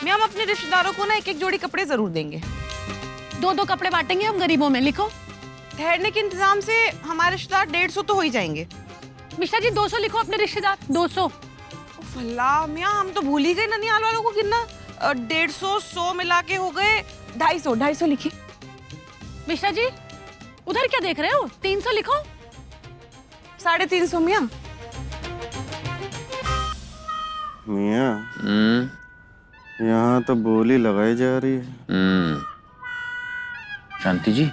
मैं हम अपने रिश्तेदारों को ना एक एक जोड़ी कपड़े जरूर देंगे। 2-2 कपड़े बांटेंगे हम गरीबों में। लिखो। ठहरने के इंतजाम से हमारे रिश्तेदार 150 तो हो ही जाएंगे। मिश्रा जी 200 लिखो अपने रिश्तेदार। 200। अल्लाह मियाँ, हम तो भूल ही गए ननिहाल वालों को गिनना। 150 100 मिला के हो गए 250 लिखिए। मिश्रा जी उधर क्या देख रहे हो? 300 लिखो। 350 मियाँ। मियाँ यहाँ तो बोली लगाई जा रही है। शांति जी,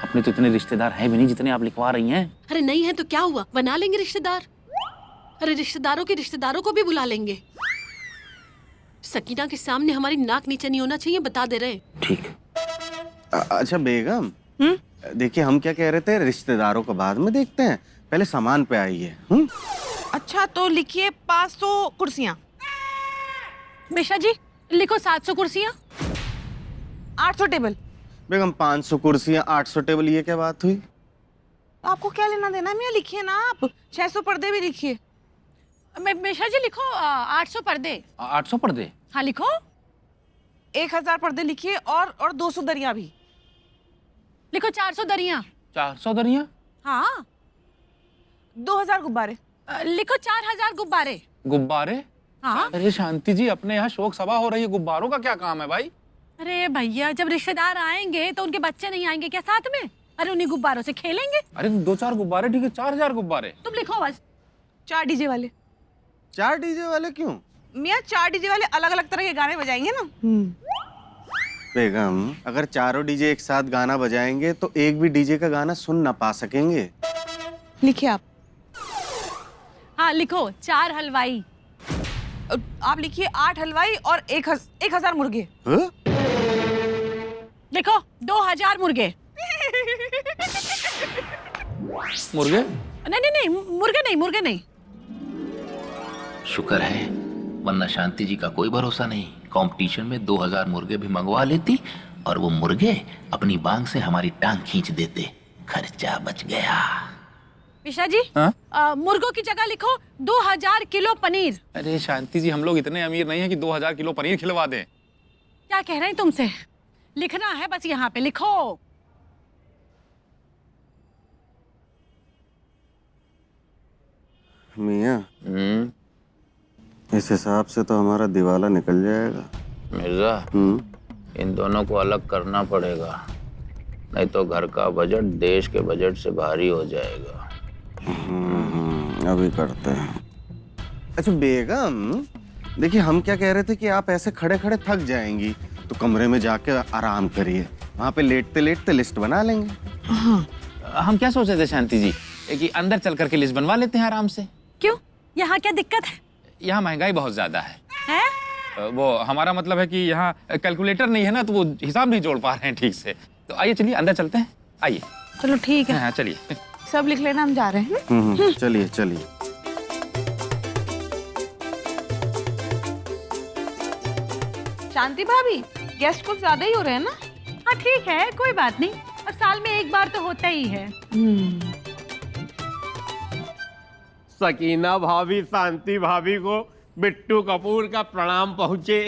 अपने तो इतने रिश्तेदार हैं भी नहीं जितने आप लिखवा रही हैं। अरे नहीं है तो क्या हुआ, बना लेंगे रिश्तेदार। अरे रिश्तेदारों के रिश्तेदारों को भी बुला लेंगे। सकीना के सामने हमारी नाक नीचे नहीं होना चाहिए, बता दे रहे। ठीक है। अच्छा बेगम, देखिए हम क्या कह रहे थे, रिश्तेदारों को बाद में देखते हैं, पहले सामान पे आइए। अच्छा तो लिखिए 500 कुर्सियाँ। मिश्रा जी लिखो 700 कुर्सियाँ। 800 टेबल। बेगम 500 कुर्सियाँ 800 टेबल, ये क्या बात हुई? आपको क्या लेना देना मियाँ, लिखिए ना आप। 600 पर्दे भी लिखिए। मिश्रा जी लिखो 800 पर्दे। 800 पर्दे? हाँ लिखो। 1000 पर्दे लिखिए और 200 दरिया भी लिखो। 400 दरिया। 400 दरिया? हाँ। 2000 गुब्बारे। लिखो 4000 गुब्बारे। गुब्बारे? हाँ। अरे शांति जी, अपने यहाँ शोक सभा हो रही है, गुब्बारों का क्या काम है भाई? अरे भैया जब रिश्तेदार आएंगे तो उनके बच्चे नहीं आएंगे क्या साथ में? अरे उन्हीं गुब्बारों से खेलेंगे। अरे 2-4 गुब्बारे ठीक है, 4000 गुब्बारे। तुम लिखो बस। 4 डीजे वाले। 4 डीजे वाले क्यों? मियाँ 4 डीजे वाले अलग अलग तरह के गाने बजाएंगे ना। बेगम अगर चारों डीजे एक साथ गाना बजाएंगे तो एक भी डीजे का गाना सुन ना पा सकेंगे। लिखिए आप। हाँ लिखो 4 हलवाई। आप लिखिए 8 हलवाई और 1000 मुर्गे। लिखो 2000 मुर्गे। मुर्गे? नहीं मुर्गे नहीं। शुक्र है, वरना शांति जी का कोई भरोसा नहीं। कंपटीशन में 2000 मुर्गे भी मंगवा लेती और वो मुर्गे अपनी बांग से हमारी टांग खींच देते, खर्चा बच गया। मिश्रा जी मुर्गों की जगह लिखो 2000 किलो पनीर। अरे शांति जी, हम लोग इतने अमीर नहीं है कि 2000 किलो पनीर खिलवा दें। क्या कह रहे हैं तुमसे? लिखना है बस, यहाँ पे लिखो। मियाँ इस हिसाब से तो हमारा दिवाला निकल जाएगा। मिर्जा, इन दोनों को अलग करना पड़ेगा, नहीं तो घर का बजट देश के बजट से भारी हो जाएगा। अभी करते हैं। अच्छा बेगम, देखिए हम क्या कह रहे थे कि आप ऐसे खड़े खड़े थक जाएंगी तो कमरे में जाके आराम करिए, वहाँ पे लेटते लेटते लिस्ट बना लेंगे। हाँ। हम क्या सोच रहे थे शांति जी कि अंदर चल करके लिस्ट बनवा लेते हैं आराम से। क्यों, यहाँ क्या दिक्कत है? यहाँ महंगाई बहुत ज्यादा है। वो हमारा मतलब है कि यहाँ कैलकुलेटर नहीं है ना, तो वो हिसाब नहीं जोड़ पा रहे हैं ठीक से। तो आइए चलिए अंदर चलते हैं, आइए। चलो ठीक है। हाँ चलिए। सब लिख लेना, हम जा रहे हैं। चलिए चलिए। शांति भाभी, गेस्ट कुछ ज्यादा ही हो रहे हैं ना? हाँ ठीक है, कोई बात नहीं, और साल में एक बार तो होता ही है। सकीना भाभी, शांति भाभी को बिट्टू कपूर का प्रणाम पहुँचे।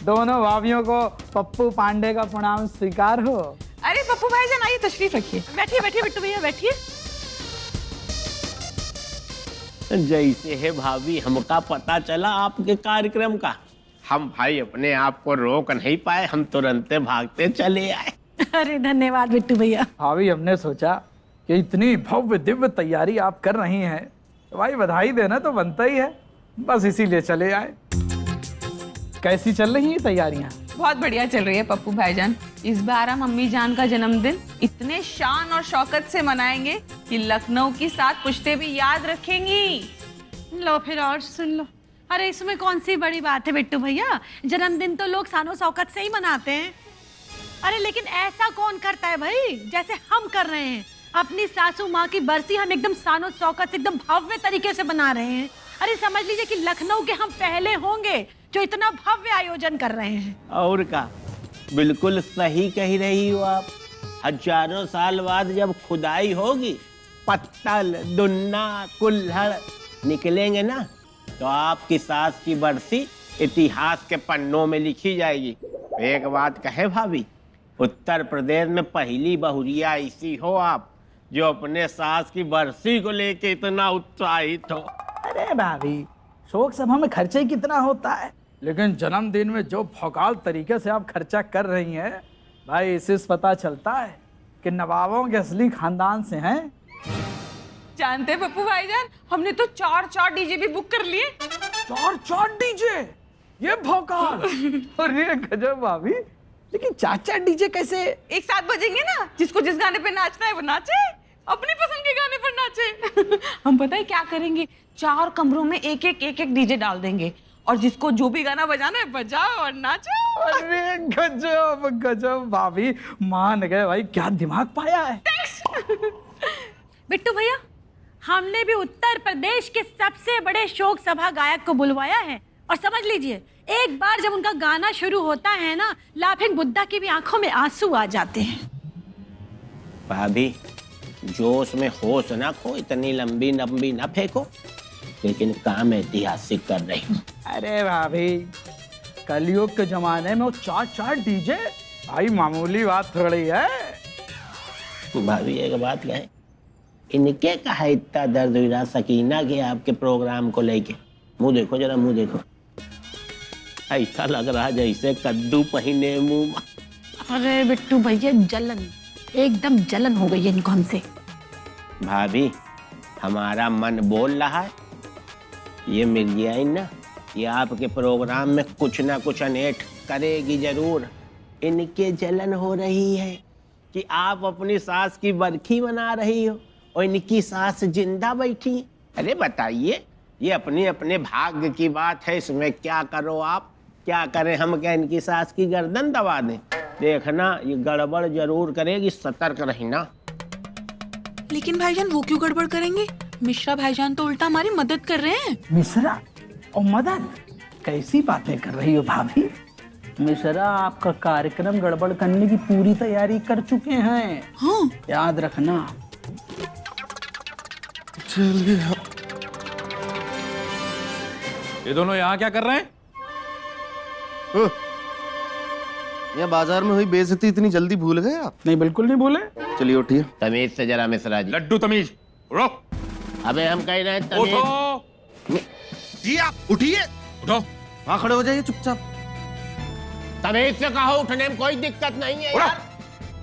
दोनों भाभीियों को पप्पू पांडे का प्रणाम स्वीकार हो। अरे पप्पू भाईजान आइए, तशरीफ रखिए। बैठिए बैठिए बिट्टू भैया बैठिए। जैसे है भाभी, हमका पता चला आपके कार्यक्रम का, हम भाई अपने आप को रोक नहीं पाए, हम तुरंत भागते चले आए। अरे धन्यवाद बिट्टू भैया। भाभी हमने सोचा कि इतनी भव्य दिव्य तैयारी आप कर रही हैं तो भाई बधाई देना तो बनता ही है, बस इसीलिए चले आए। कैसी चल रही हैं तैयारियां? बहुत बढ़िया चल रही है पप्पू भाईजान। इस बार हम अम्मी जान का जन्मदिन इतने शान और शौकत से मनाएंगे कि लखनऊ की 7 पुश्तें भी याद रखेंगी। लो फिर और सुन लो। अरे इसमें कौन सी बड़ी बात है बिट्टू भैया, जन्मदिन तो लोग शानो शौकत से ही मनाते हैं। अरे लेकिन ऐसा कौन करता है भाई जैसे हम कर रहे हैं। अपनी सासू माँ की बरसी हम एकदम शानो शौकत से एकदम भव्य तरीके से बना रहे हैं। अरे समझ लीजिए कि लखनऊ के हम पहले होंगे जो इतना भव्य आयोजन कर रहे हैं। और का बिल्कुल सही कही रही हो आप। हजारों साल बाद जब खुदाई होगी, पत्तल दुन्ना कुल्हड़ निकलेंगे ना, तो आपकी सास की बरसी इतिहास के पन्नों में लिखी जाएगी। एक बात कहे भाभी, उत्तर प्रदेश में पहली बहुरिया ऐसी हो आप जो अपने सास की बरसी को लेके इतना उत्साहित हो। अरे भाभी, शोक सभा में खर्चा ही कितना होता है, लेकिन जन्मदिन में जो भौकाल तरीके से आप खर्चा कर रही हैं, भाई इससे पता चलता है कि नवाबों के असली खानदान से हैं। जानते हैं पप्पू भाईजान, हमने तो 4 डीजे भी बुक कर लिए। 4 डीजे, ये भौकाल। अरे गजब भाभी, लेकिन 4 डीजे कैसे? एक साथ बजेंगे ना, जिसको जिस गाने पे नाचना है वो नाचे, अपनी पसंद के गाने पर नाचे। हम पता है क्या करेंगे, 4 कमरों में एक डीजे डाल देंगे और जिसको जो भी गाना बजाना है बजाओ और नाचो। अरे गजब गजब भाभी, मान गए भाई, क्या दिमाग पाया है। बिट्टू भैया, हमने भी उत्तर प्रदेश के सबसे बड़े शोक सभा गायक को बुलवाया है और समझ लीजिए, एक बार जब उनका गाना शुरू होता है ना, लाफिंग बुद्धा की भी आंखों में आंसू आ जाते हैं। भाभी, जोश में होश ना खो, इतनी लंबी लंबी ना फेंको, लेकिन काम ऐतिहासिक कर रही हूँ। अरे भाभी, कलयुग के जमाने में वो 4 डीजे, भाई मामूली बात थोड़ी है। भाभी एक बात कहे, इनके कहा इतना दर्द हुआ सकीना के आपके प्रोग्राम को लेके? मुंह देखो जरा, मुंह देखो, ऐसा लग रहा जैसे कद्दू पहिने मुंह में। अरे बिट्टू भैया, जलन, एकदम जलन हो गई है इनको हमसे। भाभी, हमारा मन बोल रहा है, ये मिल गया ही ना, ये आपके प्रोग्राम में कुछ ना कुछ अनेठ करेगी जरूर। इनके जलन हो रही है कि आप अपनी सास की बरखी मना रही हो और इनकी सास जिंदा बैठी है। अरे बताइए, ये अपने अपने भाग्य की बात है, इसमें क्या करो आप, क्या करें हम, क्या इनकी सास की गर्दन दबा दें? देखना, ये गड़बड़ जरूर करेगी, सतर्क रहना। लेकिन भाईजान वो क्यों गड़बड़ करेंगे? मिश्रा भाईजान तो उल्टा हमारी मदद कर रहे हैं। मिश्रा और मदद, कैसी बातें कर रही हो भाभी? मिश्रा आपका कार्यक्रम गड़बड़ करने की पूरी तैयारी कर चुके हैं। हाँ, याद रखना। चलिए, ये दोनों यहाँ क्या कर रहे हैं? यहाँ बाजार में हुई बेइज्जती इतनी जल्दी भूल गए आप? नहीं, बिल्कुल नहीं भूले। चलिए उठिए। तमीज से जरा मिश्रा जी। लड्डू तमीज, उठो। अबे हम कह रहे हैं तमीज। उठो, जी आप उठिए। उठो। वहाँ खड़े हो जाइए चुपचाप। तमीज से कहो, उठने में कोई दिक्कत नहीं है यार।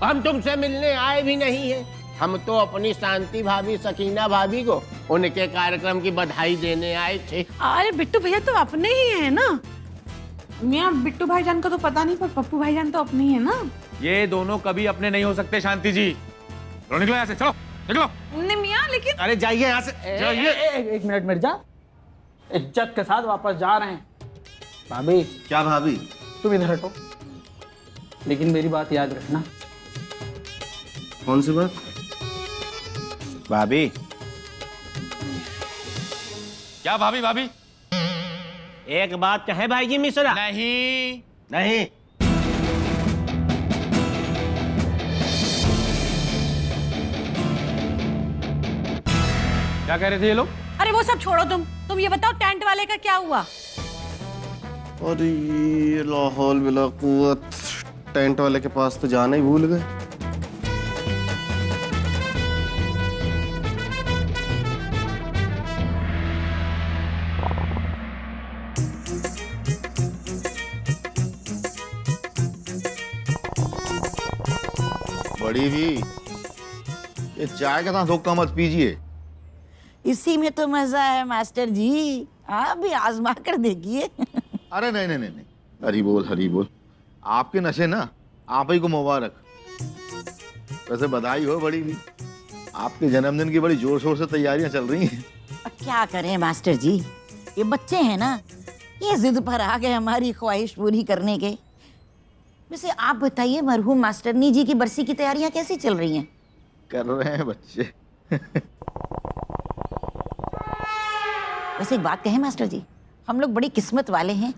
हम तुमसे मिलने आए भी नहीं है, हम तो अपनी शांति भाभी, सकीना भाभी को उनके कार्यक्रम की बधाई देने आए थे। अरे बिट्टू भैया तो अपने ही है ना। मियाँ बिट्टू भाईजान का तो पता नहीं, पर पप्पू भाईजान तो अपनी है ना। ये दोनों कभी अपने नहीं हो सकते शांति जी। चलो निकलो यहाँ से, चलो निकलो। नहीं मियाँ, लेकिन अरे जाइए यहाँ से। जाइए। एक मिनट मिर्जा, इज्जत के साथ वापस जा रहे हैं। भाभी, क्या भाभी? तुम इधर हटो, लेकिन मेरी बात याद रखना। कौन सी बात? भाभी, क्या भाभी? भाभी एक बात कहे भाई जी मिश्रा। नहीं। नहीं। क्या कह रहे थे ये लोग? अरे वो सब छोड़ो, तुम ये बताओ टेंट वाले का क्या हुआ? अरे लाहौल बिला कुव्वत, टेंट वाले के पास तो जाना ही भूल गए। बड़ी भी, ये चाय का धोखा मत पीजिए। इसी में तो मजा है मास्टर जी, आप भी आजमा कर देखिए। अरे नहीं नहीं नहीं नहीं, हरी बोल हरी बोल। आपके नशे ना, आप ही को मुबारक। वैसे बधाई हो बड़ी भी, आपके जन्मदिन की बड़ी जोर शोर से तैयारियां चल रही हैं। अब क्या करें मास्टर जी, ये बच्चे हैं ना, ये जिद पर आ गए हमारी ख्वाहिश पूरी करने के। वैसे आप बताइए, मरहूम मास्टरनी जी की बरसी की तैयारियां कैसी चल रही हैं? कर रहे हैं बच्चे। वैसे एक बात कहें मास्टर जी, हम लोग बड़ी किस्मत वाले हैं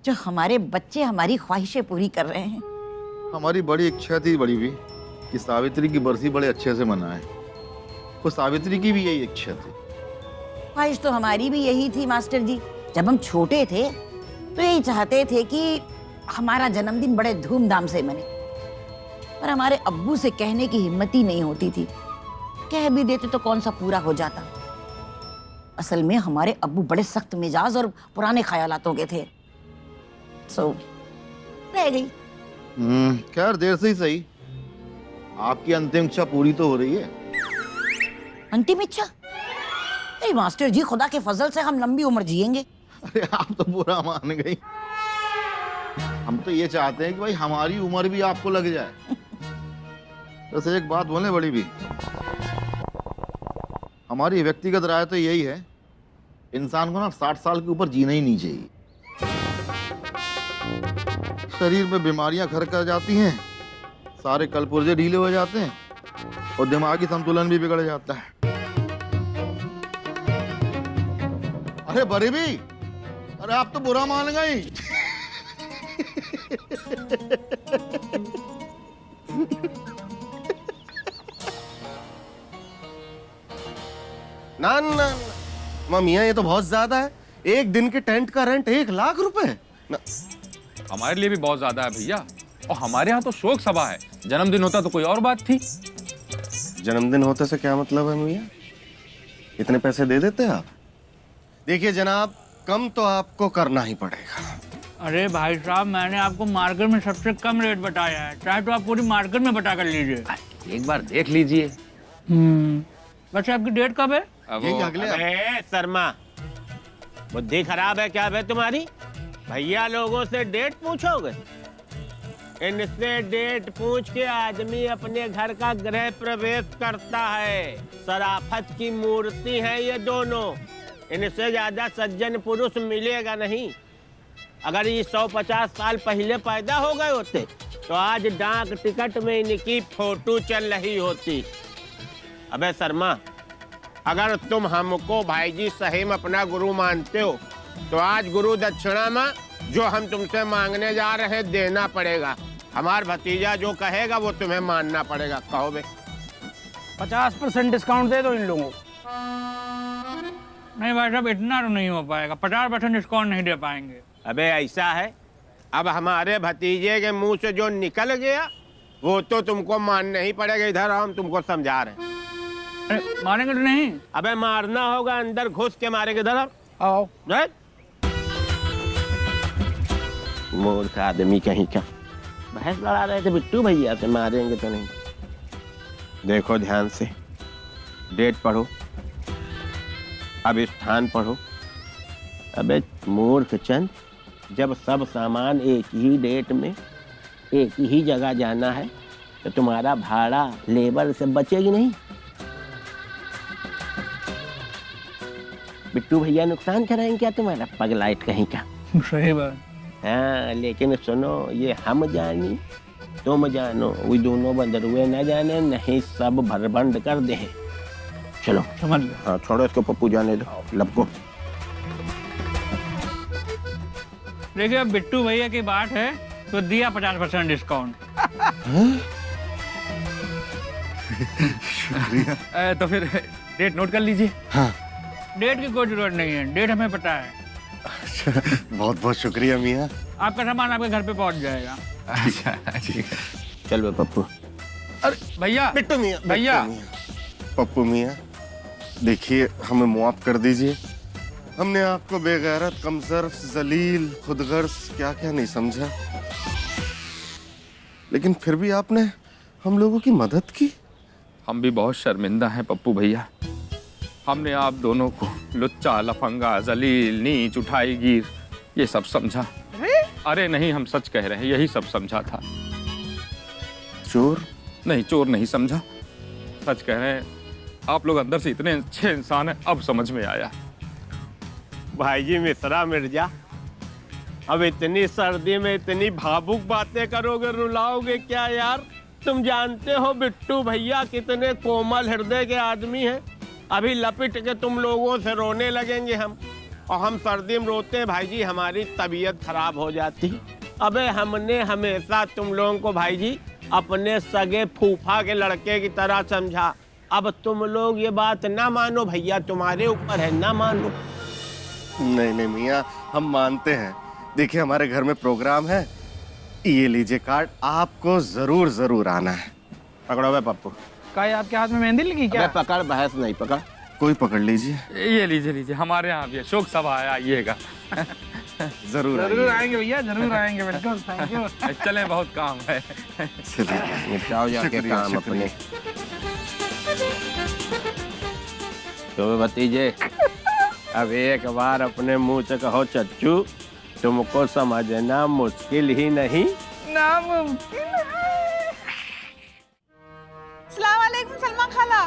जो हमारे बच्चे हमारी ख्वाहिशें पूरी कर रहे हैं। हमारी बड़ी इच्छा थी बड़ी भी कि सावित्री की बरसी बड़े अच्छे से मनाए। वो सावित्री की भी यही इच्छा थी। ख्वाहिश तो हमारी भी यही थी मास्टर जी। जब हम छोटे थे तो यही चाहते थे कि हमारा जन्मदिन बड़े धूमधाम से मने, पर हमारे अब्बू से कहने की हिम्मत ही नहीं होती थी। कह भी देते तो कौन सा पूरा हो जाता। असल में हमारे अब्बू बड़े सख्त मिजाज और पुराने ख्यालातों के थे, सो रह गई। खैर देर से ही सही, आपकी अंतिम इच्छा पूरी तो हो रही है। अंतिम इच्छा? अरे मास्टर जी, खुदा के फजल से हम लंबी उम्र जिएंगे। अरे आप तो बुरा मान गई। हम तो ये चाहते हैं कि भाई हमारी उम्र भी आपको लग जाए। वैसे एक बात बोले बड़ी भी, हमारी व्यक्तिगत राय तो यही है, इंसान को ना 60 साल के ऊपर जीना ही नहीं चाहिए। शरीर में बीमारियां घर कर जाती हैं, सारे कलपुर्जे ढीले हो जाते हैं और दिमागी संतुलन भी बिगड़ जाता है। अरे बड़ी भी, अरे आप तो बुरा मान गई। ना ना ना मियाँ, ये तो बहुत ज्यादा है। एक दिन के टेंट का रेंट 1 लाख रुपए ना। हमारे लिए भी बहुत ज्यादा है भैया, और हमारे यहाँ तो शोक सभा है। जन्मदिन होता तो कोई और बात थी। जन्मदिन होते से क्या मतलब है मियाँ? इतने पैसे दे देते आप? देखिए जनाब, कम तो आपको करना ही पड़ेगा। अरे भाई साहब, मैंने आपको मार्केट में सबसे कम रेट बताया है, चाहे तो आप पूरी मार्केट में बता कर लीजिए। एक बार देख लीजिए। वैसे आपकी डेट कब है? यही अगले अबे शर्मा, बुद्धि खराब है क्या बे तुम्हारी? भैया लोगों से डेट पूछोगे? इनसे डेट पूछ के आदमी अपने घर का गृह प्रवेश करता है। शराफत की मूर्ति है ये दोनों, इनसे ज्यादा सज्जन पुरुष मिलेगा नहीं। अगर ये 150 साल पहले पैदा हो गए होते तो आज डाक टिकट में इनकी फोटो चल रही होती। अबे शर्मा, अगर तुम हमको भाई जी सही में अपना गुरु मानते हो तो आज गुरु दक्षिणा में जो हम तुमसे मांगने जा रहे हैं देना पड़ेगा। हमार भतीजा जो कहेगा वो तुम्हें मानना पड़ेगा। कहो बे। 50% डिस्काउंट दे दो इन लोगों को। नहीं भाई साहब, इतना तो नहीं हो पाएगा, 50% डिस्काउंट नहीं दे पाएंगे। अबे ऐसा है, अब हमारे भतीजे के मुंह से जो निकल गया वो तो तुमको मानना ही पड़ेगा। इधर हम तुमको समझा रहे हैं। अरे मारेंगे तो नहीं? अबे मारना होगा, अंदर घुस के मारेंगे। इधर हम आओ। मूर्ख आदमी कहीं का। बहस लड़ा रहे थे बिट्टू भैया से, मारेंगे तो नहीं। देखो ध्यान से, डेट पढ़ो, अब स्थान पढ़ो। अबे मूर्ख चंद, जब सब सामान एक ही डेट में एक ही जगह जाना है तो तुम्हारा भाड़ा लेबर से बचेगी नहीं। बिट्टू भैया नुकसान कराएंगे क्या तुम्हारा? पगलाइट कहीं का। सही बात। हाँ, लेकिन सुनो, ये हम जानी तुम जानो, वो दोनों बंदरुए न जाने, नहीं सब भरभंड कर दे। चलो समझ लो। हाँ, छोड़ो इसको, पप्पू जाने दो, लपको। देखिए, अब बिट्टू भैया की बात है तो दिया 50% डिस्काउंट। तो फिर डेट नोट कर लीजिए। हाँ। डेट की कोई जरूरत नहीं है, डेट हमें पता है। बहुत बहुत शुक्रिया मियाँ। आपका सामान आपके घर पे पहुंच जाएगा। अच्छा ठीक है। चल बे पप्पू। अरे भैया, बिट्टू मियाँ, भैया। पप्पू मियाँ, देखिए हमें मुआफ कर दीजिए। हमने आपको बेगैरत, कमजोर, जलील, खुदगर्ज क्या क्या नहीं समझा, लेकिन फिर भी आपने हम लोगों की मदद की। हम भी बहुत शर्मिंदा हैं पप्पू भैया। हमने आप दोनों को लुच्चा, लफंगा, जलील, नीच, उठाईगीर ये सब समझा। अरे नहीं, हम सच कह रहे हैं, यही सब समझा था। चोर? नहीं, चोर नहीं समझा, सच कह रहे हैं। आप लोग अंदर से इतने अच्छे इंसान हैं, अब समझ में आया। भाई जी मिश्रा मिर्जा, अब इतनी सर्दी में इतनी भावुक बातें करोगे, रुलाओगे क्या यार? तुम जानते हो बिट्टू भैया कितने कोमल हृदय के आदमी हैं। अभी लपिट के तुम लोगों से रोने लगेंगे हम, और हम सर्दी में रोते हैं भाई जी, हमारी तबीयत खराब हो जाती। अबे हमने हमेशा तुम लोगों को भाई जी अपने सगे फूफा के लड़के की तरह समझा। अब तुम लोग ये बात ना मानो भैया, तुम्हारे ऊपर है, ना मानो। नहीं नहीं मियाँ, हम मानते हैं, देखिए हमारे घर में प्रोग्राम है, ये लीजिए कार्ड, आपको जरूर जरूर आना है। पकड़ो बे पप्पू। का आपके हाथ में मेहंदी लगी क्या? अबे पकड़, बहस नहीं, पकड़। कोई पकड़ लीजिए। ये लीजिए लीजिए, हमारे यहाँ भी है, शोक सभा है, आइएगा। जरूर जरूर आइए। आएंगे भैया, जरूर आएंगे, बिल्कुल। Thank you. चले, बहुत काम है। चलिए निपटाओ जाके शुक्रिया, काम शुक्रिया। अपने। तो भतीजे, अब एक बार अपने मुंह से कहो चच्चू, तुमको समझना मुश्किल ही नहीं। नामुमकिन है। अस्सलाम वालेकुम सलमा खाला,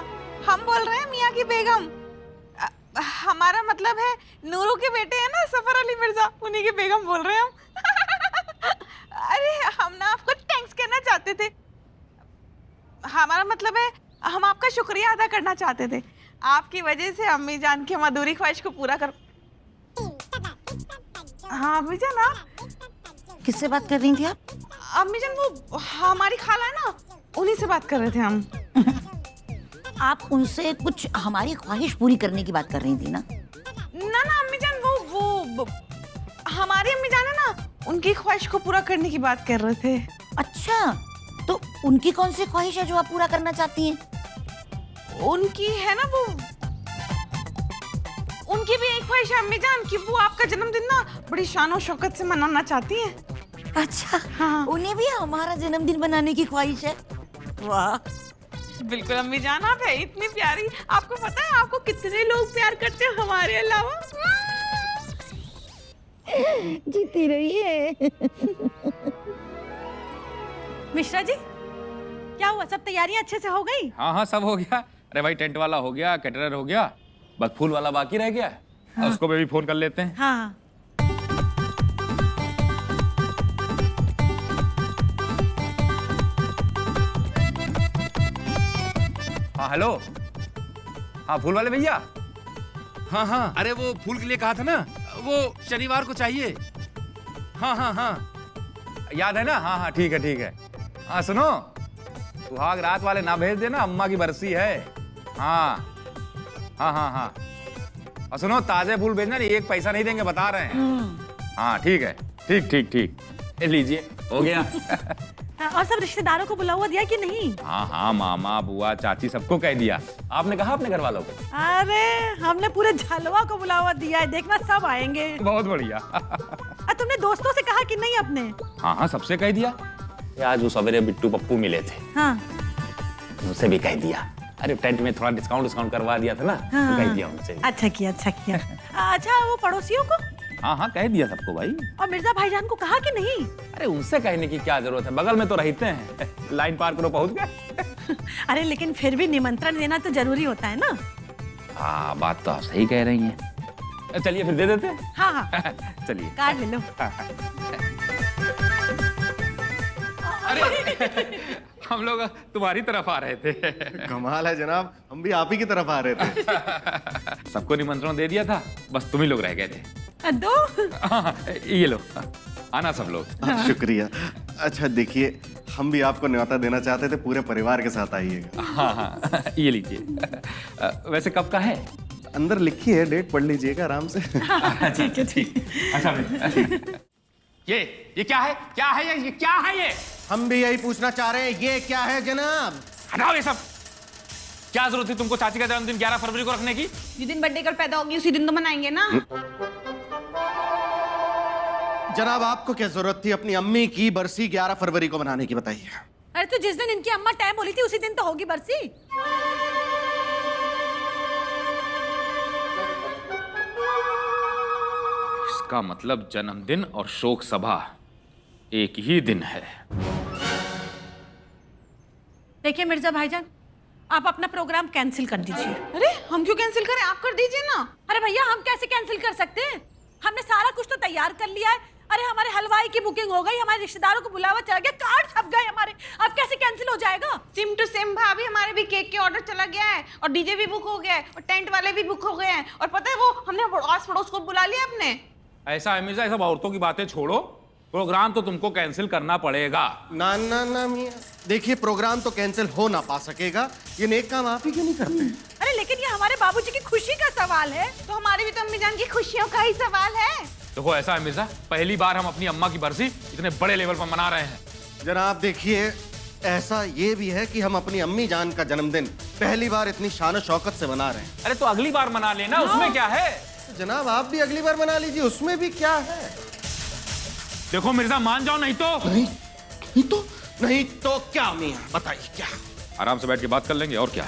हम बोल रहे हैं मियाँ की बेगम। हमारा मतलब है नूरू के बेटे हैं ना सफर अली मिर्जा, उन्हीं की बेगम बोल रहे हैं हम। अरे हम ना आपको थैंक्स कहना चाहते थे। हमारा मतलब है हम आपका शुक्रिया अदा करना चाहते थे। आपकी वजह से अम्मी जान की हम अधूरी ख्वाहिश को पूरा कर। हाँ अम्मी जान, आप किससे बात कर रही थी आप? अम्मी जान वो हमारी खाला है ना, उन्हीं से बात कर रहे थे हम। आप उनसे कुछ हमारी ख्वाहिश पूरी करने की बात कर रही थी ना? ना अम्मी जान वो हमारी अम्मी जान है ना, उनकी ख्वाहिश को पूरा करने की बात कर रहे थे। अच्छा, तो उनकी कौन सी ख्वाहिश है जो आप पूरा करना चाहती हैं? उनकी है ना वो, उनकी भी एक ख्वाहिश है अम्मी जान कि वो आपका जन्मदिन ना बड़ी शान और शौकत से मनाना चाहती हैं। अच्छा, हाँ। उन्हें भी हमारा जन्मदिन बनाने की ख्वाहिश है? वाह, बिल्कुल अम्मी जान, आप है इतनी प्यारी। आपको पता है आपको कितने लोग प्यार करते हैं हमारे अलावा? जीती रहिए। मिश्रा जी, क्या हुआ? सब तैयारियां अच्छे से हो गई? हाँ हाँ, सब हो गया। अरे भाई, टेंट वाला हो गया, कैटरर हो गया, बस फूल वाला बाकी रह गया। हाँ। उसको भी फोन कर लेते हैं। हाँ। हाँ हेलो, हाँ फूल वाले भैया। हाँ हाँ, अरे वो फूल के लिए कहा था ना, वो शनिवार को चाहिए। हाँ हाँ हाँ, याद है ना? हाँ हाँ, ठीक है ठीक है। हाँ सुनो, सुहाग रात वाले ना भेज देना, अम्मा की बरसी है। हाँ हाँ हाँ हाँ, और सुनो ताजे फूल भेजना, नहीं एक पैसा नहीं देंगे, बता रहे हैं। हाँ ठीक है, ठीक ठीक ठीक, ये लीजिए, हो गया। और सब रिश्तेदारों को बुला हुआ दिया कि नहीं? हाँ हाँ, मामा बुआ चाची सबको कह दिया। आपने कहा अपने घर वालों को? अरे हमने पूरे झलवा को बुला हुआ दिया है, देखना सब आएंगे। बहुत बढ़िया। तुमने दोस्तों से कहा कि नहीं अपने? हाँ हाँ, सबसे कह दिया। आज वो सवेरे बिट्टू पप्पू मिले थे, हाँ। उनसे भी कह दिया। अरे टेंट में थोड़ा डिस्काउंट करवा दिया था ना, हाँ। तो कह दिया उनसे। अच्छा किया, अच्छा किया। अच्छा, वो पड़ोसियों को? हाँ हाँ, कह दिया सबको भाई। और मिर्जा भाईजान को कहा कि नहीं? अरे उनसे कहने की क्या जरूरत है, बगल में तो रहते हैं। लाइन पार करो, पहुंच गए। अरे लेकिन फिर भी निमंत्रण देना तो जरूरी होता है ना। हाँ, बात तो आप सही कह रही हैं। चलिए फिर दे देते हैं। हाँ हाँ, चलिए। कार्ड ले लो। अरे हम लोग तुम्हारी तरफ आ रहे थे। कमाल है जनाब, हम भी आप ही की तरफ आ रहे थे। सबको निमंत्रण दे दिया था, बस तुम ही लोग रह गए थे। दो। हाँ, ये लो, आना सब लोग। शुक्रिया। अच्छा देखिए, हम भी आपको न्योता देना चाहते थे, पूरे परिवार के साथ आइएगा। हाँ हाँ, ये लीजिए। वैसे कब का है? अंदर लिखी है, डेट पढ़ लीजिएगा आराम से। ठीक है, ठीक। अच्छा ये क्या है? क्या है ये क्या है ये? हम भी यही पूछना चाह रहे हैं, ये क्या है जनाब? हटाओ ये सब। क्या जरूरत थी तुमको चाची का जन्मदिन 11 फरवरी को रखने की? जिस दिन बर्थडे गर्ल पैदा होगी उसी दिन तो मनाएंगे ना। जनाब आपको क्या जरूरत थी अपनी अम्मी की बरसी 11 फरवरी को मनाने की, बताइए। अरे तो जिस दिन इनकी अम्मा टाइम बोली थी उसी दिन तो होगी बरसी। इसका मतलब जन्मदिन और शोक सभा एक ही दिन है। देखिए मिर्जा भाईजान, आप अपना प्रोग्राम कैंसिल कर दीजिए। अरे हम क्यों कैंसिल करें, आप कर दीजिए ना। अरे भैया, हम कैसे कैंसिल कर सकते हैं? हमने सारा कुछ तो तैयार कर लिया है। अरे हमारे हलवाई की बुकिंग हो गई, हमारे रिश्तेदारों को बुलावा चला गया, कार्ड छप गए हमारे। अब कैसे कैंसिल हो जाएगा? सिम टू सिम भाभी, हमारे भी केक के ऑर्डर चला गया है और डीजे भी बुक हो गया है और टेंट वाले भी बुक हो गए हैं। और पता है वो हमने आस पड़ोस को बुला लिया अपने। ऐसा है मिर्जा, सब औरतों की बातें छोड़ो, प्रोग्राम तो तुमको कैंसिल करना पड़ेगा। ना ना ना मियां, देखिए प्रोग्राम तो कैंसिल हो ना पा सकेगा, ये नेक काम आप ही क्यों नहीं करते? अरे लेकिन ये हमारे बाबूजी की खुशी का सवाल है। तो हमारी भी तो अम्मी जान की खुशियों का ही सवाल है। देखो ऐसा है मिर्जा, पहली बार हम अपनी अम्मा की बरसी इतने बड़े लेवल पर मना रहे हैं। जनाब देखिए, ऐसा ये भी है कि हम अपनी अम्मी जान का जन्मदिन पहली बार इतनी शान शौकत से मना रहे हैं। अरे तो अगली बार मना लेना, उसमें क्या है? जनाब आप भी अगली बार मना लीजिए, उसमें भी क्या है? देखो मिर्जा मान जाओ, नहीं तो नहीं तो क्या मियां, बताइए क्या? आराम से बैठ के बात कर लेंगे, और क्या।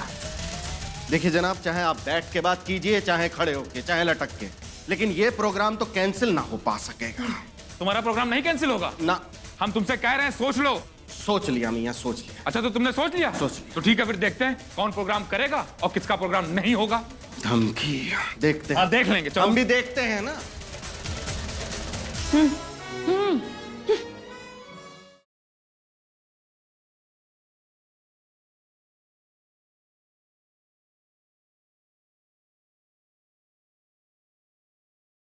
देखिए जनाब, चाहे आप बैठ के बात कीजिए, चाहे खड़े होके, चाहे लटक के, लेकिन ये प्रोग्राम तो कैंसिल ना हो पा सकेगा। तुम्हारा प्रोग्राम नहीं कैंसिल होगा ना। हम तुमसे कह रहे हैं सोच लो। सोच लिया मियां, सोच लिया। अच्छा तो तुमने सोच लिया? सोच लिया। तो ठीक है, फिर देखते हैं कौन प्रोग्राम करेगा और किसका प्रोग्राम नहीं होगा। धमकी देखते हैं। हाँ देख लेंगे, चलो। हम भी देखते हैं ना।